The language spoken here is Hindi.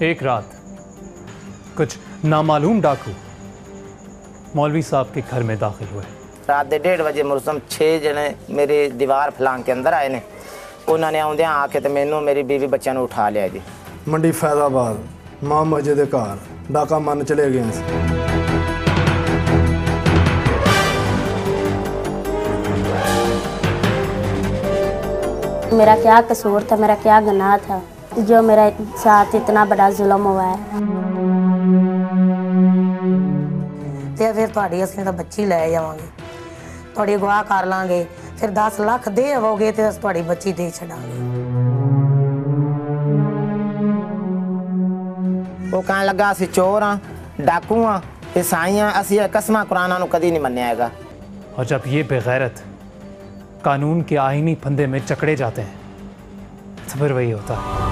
एक रात कुछ नामालूम डाकू मौलवी साहब के घर में दाखिल हुए। रात के 1:30 बजे मुरसम 6 जने मेरी दीवार फलांग के अंदर आए ने। उन्होंने आउंदे आके तो मैनू मेरी बीवी बच्चों ने उठा लिया जी। मंडी फैजाबाद मां मस्जिद घर डाका मन चले गए। मेरा क्या कसूर था, मेरा क्या गुनाह था जो मेरे साथ इतना बड़ा जुल्म हुआ है। ਤੇ ਫਿਰ ਤੁਹਾਡੀ ਅਸੀਂ ਤਾਂ ਬੱਚੀ ਲੈ ਜਾਵਾਂਗੇ, ਤੁਹਾਡੀ ਅਗਵਾ ਕਰ ਲਾਂਗੇ, ਫਿਰ 10 ਲੱਖ ਦੇ ਆਵੋਗੇ ਤੇ ਅਸੀਂ ਤੁਹਾਡੀ ਬੱਚੀ ਦੇ ਛੱਡਾਂਗੇ। ਉਹ ਕਹਿਣ ਲੱਗਾ ਅਸੀਂ ਚੋਰ ਹਾਂ, ਡਾਕੂ ਹਾਂ, ईसाई हैं, असी कसमा कुरान कदी नहीं मन्या हैगा। और जब ये बेगैरत कानून के आईनी फंदे में चकड़े जाते हैं तो फिर वही होता है।